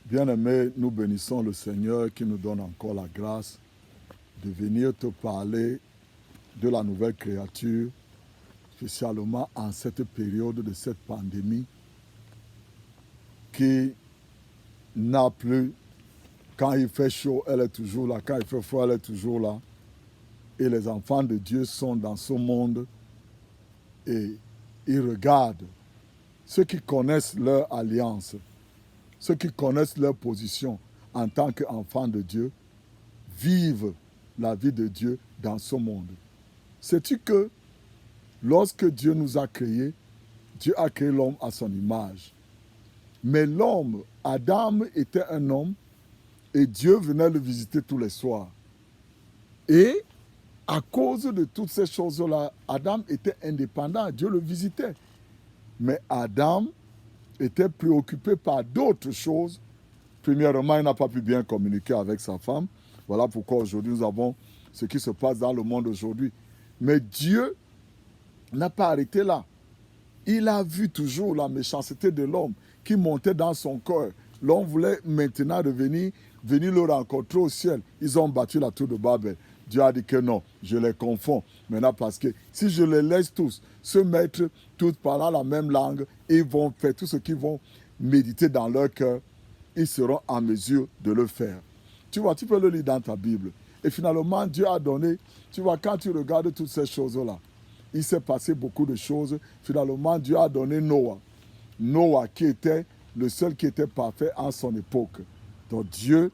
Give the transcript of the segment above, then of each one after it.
Bien-aimé, nous bénissons le Seigneur qui nous donne encore la grâce de venir te parler de la nouvelle créature, spécialement en cette période de cette pandémie qui n'a plus, quand il fait chaud, elle est toujours là, quand il fait froid, elle est toujours là. Et les enfants de Dieu sont dans ce monde et ils regardent ceux qui connaissent leur alliance, ceux qui connaissent leur position en tant qu'enfants de Dieu, vivent la vie de Dieu dans ce monde. Sais-tu que lorsque Dieu nous a créés, Dieu a créé l'homme à son image. Mais l'homme, Adam était un homme et Dieu venait le visiter tous les soirs. Et à cause de toutes ces choses-là, Adam était indépendant, Dieu le visitait. Mais Adam était préoccupé par d'autres choses. Premièrement, il n'a pas pu bien communiquer avec sa femme. Voilà pourquoi aujourd'hui nous avons ce qui se passe dans le monde aujourd'hui. Mais Dieu n'a pas arrêté là. Il a vu toujours la méchanceté de l'homme qui montait dans son cœur. L'homme voulait maintenant venir le rencontrer au ciel. Ils ont battu la tour de Babel. Dieu a dit que non, je les confonds. Maintenant, parce que si je les laisse tous se mettre tous parlant la même langue, ils vont faire tout ce qu'ils vont méditer dans leur cœur, ils seront en mesure de le faire. Tu vois, tu peux le lire dans ta Bible. Et finalement, Dieu a donné, tu vois, quand tu regardes toutes ces choses-là, il s'est passé beaucoup de choses. Finalement, Dieu a donné Noah. Noah qui était le seul qui était parfait en son époque. Donc Dieu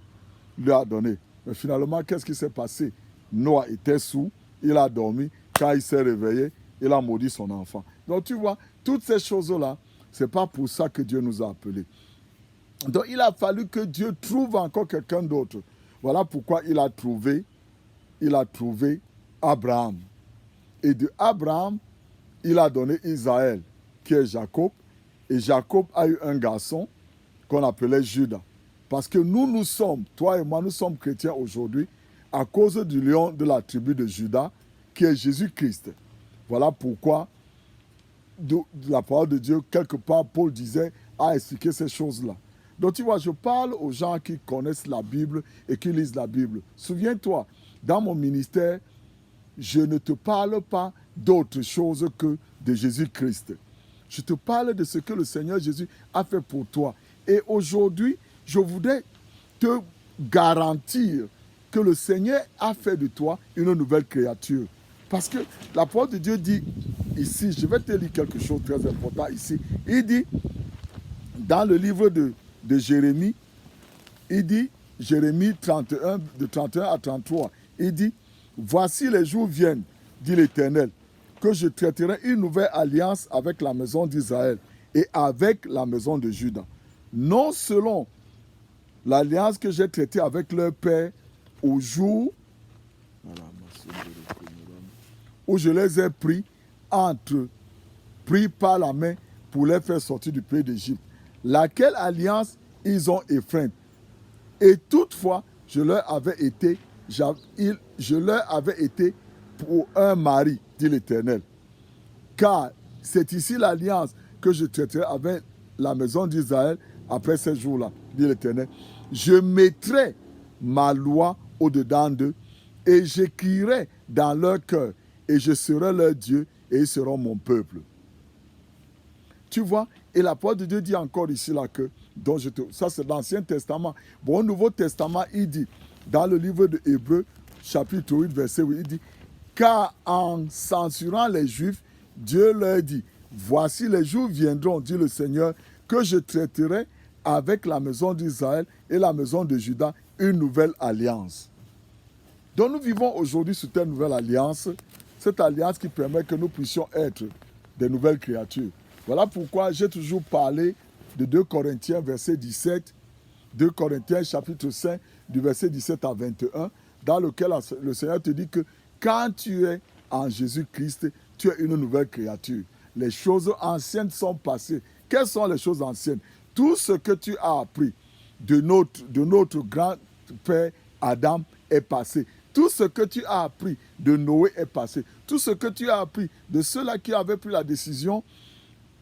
lui a donné. Mais finalement, qu'est-ce qui s'est passé? Noah était sourd, il a dormi. Quand il s'est réveillé, il a maudit son enfant. Donc tu vois, toutes ces choses-là, ce n'est pas pour ça que Dieu nous a appelés. Donc il a fallu que Dieu trouve encore quelqu'un d'autre. Voilà pourquoi il a trouvé Abraham. Et de Abraham, il a donné Israël, qui est Jacob. Et Jacob a eu un garçon qu'on appelait Judas. Parce que nous sommes, toi et moi, nous sommes chrétiens aujourd'hui à cause du lion de la tribu de Judas, qui est Jésus-Christ. Voilà pourquoi, de la parole de Dieu, quelque part, Paul disait, a expliqué ces choses-là. Donc tu vois, je parle aux gens qui connaissent la Bible et qui lisent la Bible. Souviens-toi, dans mon ministère, je ne te parle pas d'autre chose que de Jésus-Christ. Je te parle de ce que le Seigneur Jésus a fait pour toi. Et aujourd'hui, je voudrais te garantir que le Seigneur a fait de toi une nouvelle créature. Parce que la parole de Dieu dit ici, je vais te lire quelque chose de très important ici. Il dit, dans le livre de Jérémie, il dit, Jérémie 31, de 31 à 33, il dit, voici les jours viennent, dit l'Éternel, que je traiterai une nouvelle alliance avec la maison d'Israël et avec la maison de Juda. Non selon l'alliance que j'ai traitée avec leur père au jour où je les ai pris par la main pour les faire sortir du pays d'Égypte, laquelle alliance ils ont éfreinte. Et toutefois, je leur avais été pour un mari, dit l'Éternel. Car c'est ici l'alliance que je traiterai avec la maison d'Israël après ces jours-là, dit l'Éternel. Je mettrai ma loi au-dedans d'eux et j'écrirai dans leur cœur et je serai leur Dieu et ils seront mon peuple. Tu vois, et la parole de Dieu dit encore ici là que, ça c'est l'Ancien Testament. Bon, au Nouveau Testament, il dit, dans le livre de Hébreux, chapitre 8, verset 8, il dit, car en censurant les Juifs, Dieu leur dit, voici les jours viendront, dit le Seigneur, que je traiterai avec la maison d'Israël et la maison de Juda une nouvelle alliance. Donc nous vivons aujourd'hui sur cette nouvelle alliance, cette alliance qui permet que nous puissions être des nouvelles créatures. Voilà pourquoi j'ai toujours parlé de 2 Corinthiens, verset 17, 2 Corinthiens, chapitre 5, du verset 17 à 21, dans lequel le Seigneur te dit que quand tu es en Jésus-Christ, tu es une nouvelle créature. Les choses anciennes sont passées. Quelles sont les choses anciennes? Tout ce que tu as appris de notre grand-père Adam est passé. Tout ce que tu as appris de Noé est passé. Tout ce que tu as appris de ceux-là qui avaient pris la décision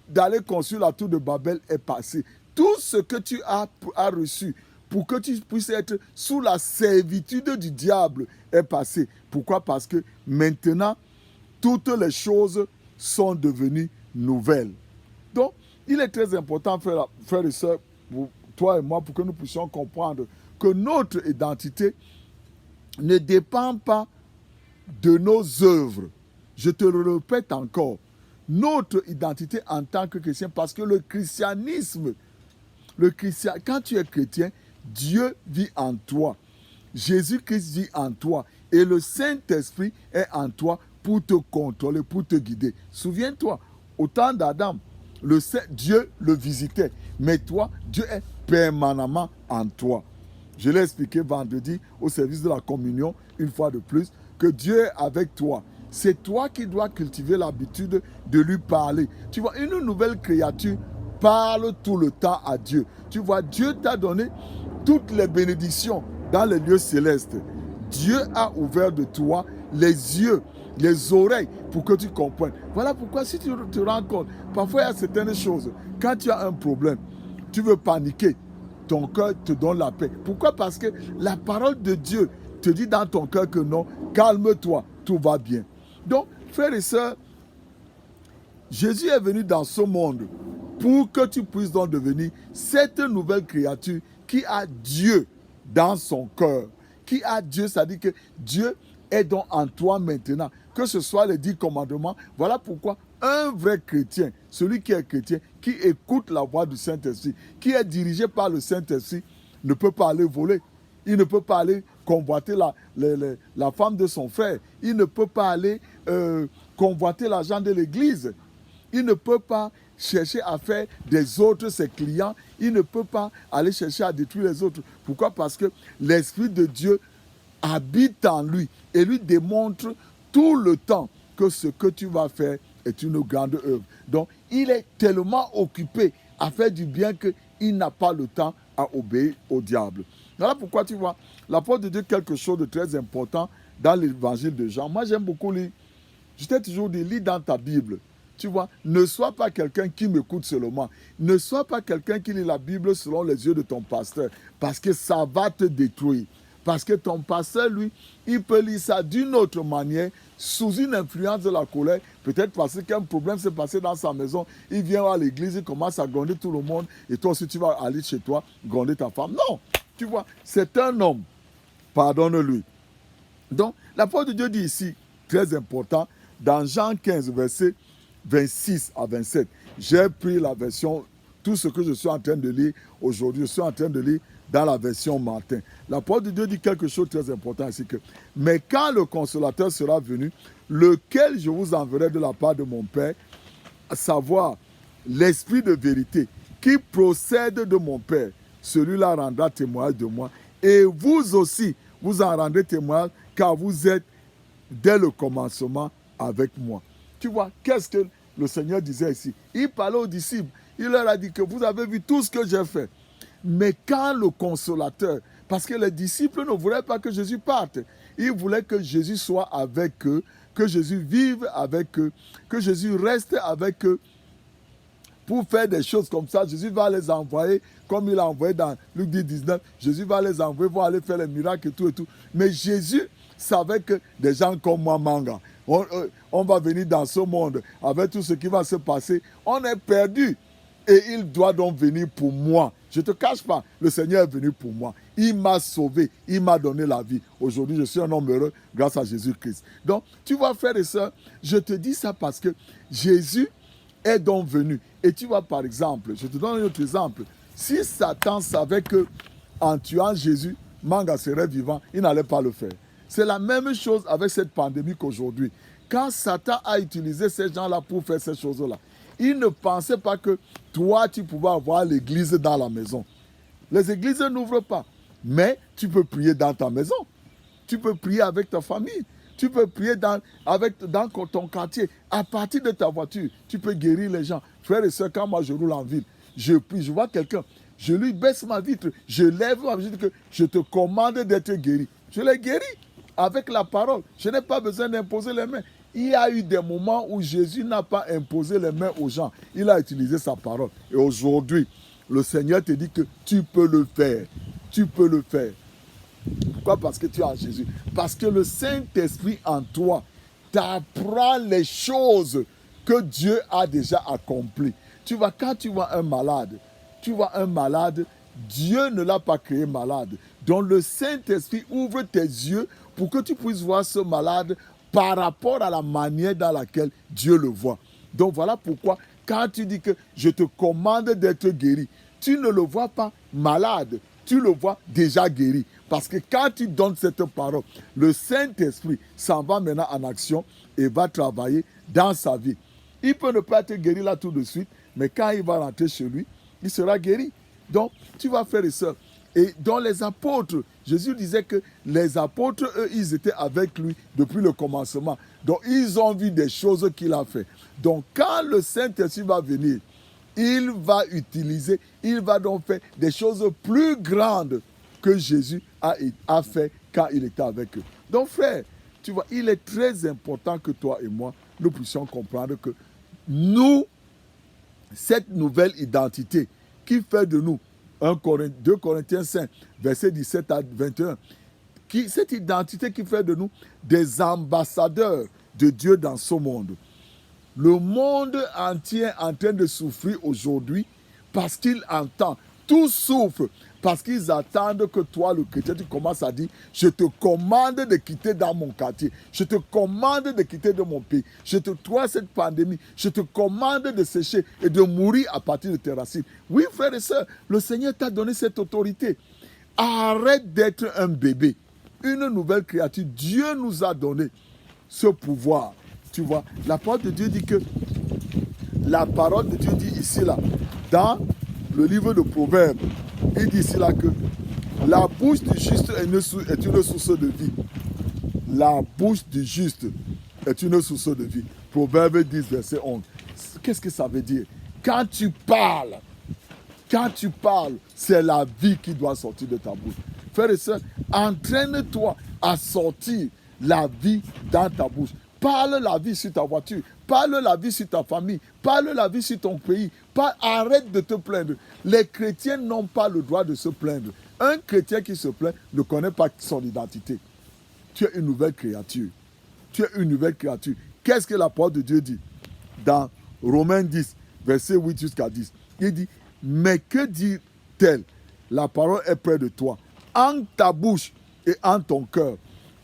d'aller construire la tour de Babel est passé. tout ce que tu as reçu pour que tu puisses être sous la servitude du diable est passé. Pourquoi? Parce que maintenant, toutes les choses sont devenues nouvelles. Donc, il est très important, frères et sœurs, pour toi et moi, pour que nous puissions comprendre que notre identité ne dépend pas de nos œuvres. Je te le répète encore. Notre identité en tant que chrétien, parce que le christianisme, quand tu es chrétien, Dieu vit en toi. Jésus-Christ vit en toi. Et le Saint-Esprit est en toi pour te contrôler, pour te guider. Souviens-toi, au temps d'Adam, Dieu le visitait. Mais toi, Dieu est permanemment en toi. Je l'ai expliqué vendredi au service de la communion, une fois de plus, que Dieu est avec toi. C'est toi qui dois cultiver l'habitude de lui parler. Tu vois, une nouvelle créature parle tout le temps à Dieu. Tu vois, Dieu t'a donné toutes les bénédictions dans les lieux célestes. Dieu a ouvert de toi les yeux, les oreilles pour que tu comprennes. Voilà pourquoi si tu te rends compte, parfois il y a certaines choses. Quand tu as un problème, tu veux paniquer, ton cœur te donne la paix. Pourquoi? Parce que la parole de Dieu te dit dans ton cœur que non, calme-toi, tout va bien. Donc, frères et sœurs, Jésus est venu dans ce monde pour que tu puisses donc devenir cette nouvelle créature qui a Dieu dans son cœur. Qui a Dieu, c'est-à-dire que Dieu est donc en toi maintenant. Que ce soit les 10 commandements. Voilà pourquoi un vrai chrétien, celui qui est chrétien, qui écoute la voix du Saint-Esprit, qui est dirigé par le Saint-Esprit, ne peut pas aller voler. Il ne peut pas aller convoiter la femme de son frère. Il ne peut pas aller convoiter l'argent de l'église. Il ne peut pas chercher à faire des autres ses clients. Il ne peut pas aller chercher à détruire les autres. Pourquoi? Parce que l'Esprit de Dieu habite en lui et lui démontre tout le temps que ce que tu vas faire est une grande œuvre. Donc, il est tellement occupé à faire du bien qu'il n'a pas le temps à obéir au diable. Voilà pourquoi tu vois, l'apôtre de Dieu quelque chose de très important dans l'évangile de Jean. Moi, j'aime beaucoup lire. Je t'ai toujours dit, lis dans ta Bible. Tu vois, ne sois pas quelqu'un qui m'écoute seulement. Ne sois pas quelqu'un qui lit la Bible selon les yeux de ton pasteur, parce que ça va te détruire. Parce que ton pasteur, lui, il peut lire ça d'une autre manière, sous une influence de la colère, peut-être parce qu'un problème s'est passé dans sa maison, il vient à l'église, il commence à gronder tout le monde, et toi aussi tu vas aller chez toi, gronder ta femme. Non, tu vois, c'est un homme, pardonne-lui. Donc, l'apôtre de Dieu dit ici, très important, dans Jean 15, verset 26 à 27, j'ai pris la version, tout ce que je suis en train de lire aujourd'hui, je suis en train de lire dans la version Martin. L'apôtre de Dieu dit quelque chose de très important ici que, mais quand le consolateur sera venu, lequel je vous enverrai de la part de mon Père, à savoir l'esprit de vérité qui procède de mon Père, celui-là rendra témoignage de moi. Et vous aussi, vous en rendrez témoignage, car vous êtes dès le commencement avec moi. Tu vois, qu'est-ce que le Seigneur disait ici? Il parlait aux disciples. Il leur a dit que vous avez vu tout ce que j'ai fait. Mais quand le consolateur, parce que les disciples ne voulaient pas que Jésus parte, ils voulaient que Jésus soit avec eux, que Jésus vive avec eux, que Jésus reste avec eux pour faire des choses comme ça. Jésus va les envoyer, comme il a envoyé dans Luc 10, 19, Jésus va les envoyer, vont aller faire les miracles et tout et tout. Mais Jésus savait que des gens comme moi, Manga, on va venir dans ce monde avec tout ce qui va se passer. On est perdu. Et il doit donc venir pour moi. Je ne te cache pas, le Seigneur est venu pour moi. Il m'a sauvé, il m'a donné la vie. Aujourd'hui, je suis un homme heureux grâce à Jésus-Christ. Donc, tu vois, frères et sœurs, je te dis ça parce que Jésus est donc venu. Et tu vois, par exemple, je te donne un autre exemple. Si Satan savait que en tuant Jésus, Manga serait vivant, il n'allait pas le faire. C'est la même chose avec cette pandémie qu'aujourd'hui. Quand Satan a utilisé ces gens-là pour faire ces choses-là, il ne pensait pas que toi, tu pouvais avoir l'église dans la maison. Les églises n'ouvrent pas. Mais tu peux prier dans ta maison. Tu peux prier avec ta famille. Tu peux prier dans ton quartier. À partir de ta voiture, tu peux guérir les gens. Frères et sœurs, quand moi je roule en ville, je prie, je vois quelqu'un, je lui baisse ma vitre, je lève ma vitre, je dis que je te commande d'être guéri. Je l'ai guéri avec la parole. Je n'ai pas besoin d'imposer les mains. Il y a eu des moments où Jésus n'a pas imposé les mains aux gens. Il a utilisé sa parole. Et aujourd'hui, le Seigneur te dit que tu peux le faire. Tu peux le faire. Pourquoi? Parce que tu es en Jésus. Parce que le Saint-Esprit en toi t'apprend les choses que Dieu a déjà accomplies. Tu vois, quand tu vois un malade, Dieu ne l'a pas créé malade. Donc le Saint-Esprit ouvre tes yeux pour que tu puisses voir ce malade par rapport à la manière dans laquelle Dieu le voit. Donc voilà pourquoi, quand tu dis que je te commande d'être guéri, tu ne le vois pas malade, tu le vois déjà guéri. Parce que quand tu donnes cette parole, le Saint-Esprit s'en va maintenant en action et va travailler dans sa vie. Il peut ne pas être guéri là tout de suite, mais quand il va rentrer chez lui, il sera guéri. Donc, tu vas faire ça. Et dans les apôtres, Jésus disait que les apôtres, eux, ils étaient avec lui depuis le commencement. Donc, ils ont vu des choses qu'il a fait. Donc, quand le Saint-Esprit va venir, il va utiliser, il va donc faire des choses plus grandes que Jésus a fait quand il était avec eux. Donc, frère, tu vois, il est très important que toi et moi, nous puissions comprendre que nous, cette nouvelle identité qui fait de nous 2 Corinthiens 5, verset 17 à 21, cette identité qui fait de nous des ambassadeurs de Dieu dans ce monde. Le monde entier est en train de souffrir aujourd'hui parce qu'il entend. Tous souffrent parce qu'ils attendent que toi, le chrétien, tu commences à dire « Je te commande de quitter dans mon quartier. Je te commande de quitter de mon pays. Je te dois cette pandémie. Je te commande de sécher et de mourir à partir de tes racines. » Oui, frères et sœurs, le Seigneur t'a donné cette autorité. Arrête d'être un bébé, une nouvelle créature. Dieu nous a donné ce pouvoir. Tu vois, la parole de Dieu dit que, la parole de Dieu dit ici là, dans le livre de Proverbes, il dit ici là que la bouche du juste est une source de vie. La bouche du juste est une source de vie. Proverbes 10, verset 11. Qu'est-ce que ça veut dire? Quand tu parles, c'est la vie qui doit sortir de ta bouche. Frères et sœurs, entraîne-toi à sortir la vie dans ta bouche. Parle la vie sur ta voiture, parle la vie sur ta famille, parle la vie sur ton pays. Arrête de te plaindre. Les chrétiens n'ont pas le droit de se plaindre. Un chrétien qui se plaint ne connaît pas son identité. Tu es une nouvelle créature. Tu es une nouvelle créature. Qu'est-ce que la parole de Dieu dit? Dans Romains 10, verset 8 jusqu'à 10. Il dit, mais que dit-elle? La parole est près de toi, en ta bouche et en ton cœur.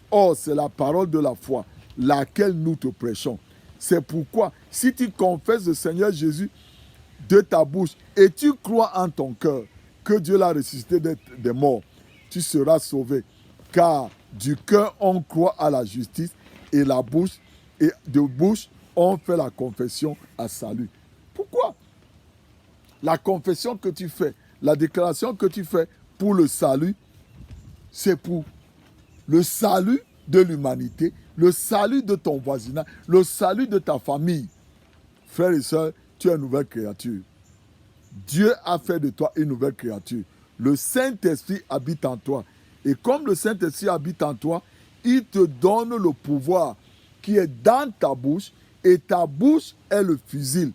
Or, c'est la parole de la foi, laquelle nous te prêchons. C'est pourquoi, si tu confesses le Seigneur Jésus de ta bouche et tu crois en ton cœur que Dieu l'a ressuscité des morts, tu seras sauvé. Car du cœur on croit à la justice et la bouche, et de bouche on fait la confession à salut. Pourquoi? La confession que tu fais, la déclaration que tu fais pour le salut, c'est pour le salut de l'humanité, le salut de ton voisinage, le salut de ta famille. Frères et sœurs, tu es une nouvelle créature. Dieu a fait de toi une nouvelle créature. Le Saint-Esprit habite en toi. Et comme le Saint-Esprit habite en toi, il te donne le pouvoir qui est dans ta bouche, et ta bouche est le fusil.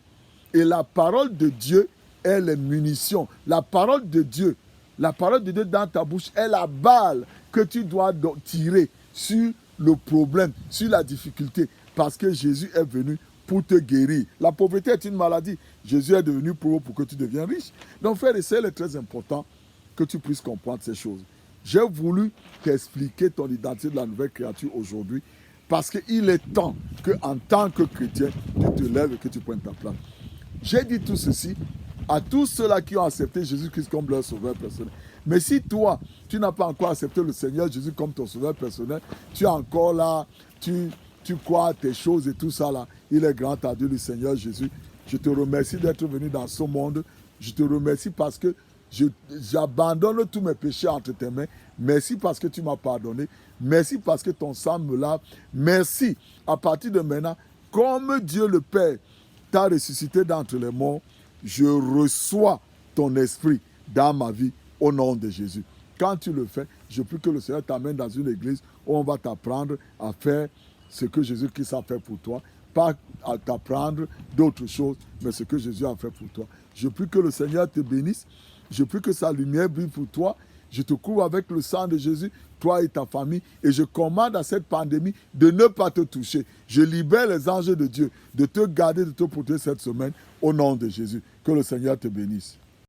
Et la parole de Dieu est les munitions. La parole de Dieu dans ta bouche est la balle que tu dois tirer sur le problème, sur la difficulté. Parce que Jésus est venu pour te guérir. La pauvreté est une maladie. Jésus est devenu pauvre pour que tu deviennes riche. Donc, frère et sœur, il est très important que tu puisses comprendre ces choses. J'ai voulu t'expliquer ton identité de la nouvelle créature aujourd'hui parce qu'il est temps qu'en tant que chrétien, tu te lèves et que tu prennes ta place. J'ai dit tout ceci à tous ceux-là qui ont accepté Jésus-Christ comme leur sauveur personnel. Mais si toi, tu n'as pas encore accepté le Seigneur Jésus comme ton sauveur personnel, tu es encore là, tu crois à tes choses et tout ça là, il est grand à Dieu le Seigneur Jésus. Je te remercie d'être venu dans ce monde. Je te remercie parce que j'abandonne tous mes péchés entre tes mains. Merci parce que tu m'as pardonné. Merci parce que ton sang me lave. Merci. À partir de maintenant, comme Dieu le Père t'a ressuscité d'entre les morts, je reçois ton esprit dans ma vie au nom de Jésus. Quand tu le fais, je prie que le Seigneur t'amène dans une église où on va t'apprendre à faire ce que Jésus-Christ a fait pour toi. Pas à t'apprendre d'autres choses, mais ce que Jésus a fait pour toi. Je prie que le Seigneur te bénisse. Je prie que sa lumière brille pour toi. Je te couvre avec le sang de Jésus, toi et ta famille. Et je commande à cette pandémie de ne pas te toucher. Je libère les anges de Dieu de te garder, de te protéger cette semaine au nom de Jésus. Que le Seigneur te bénisse.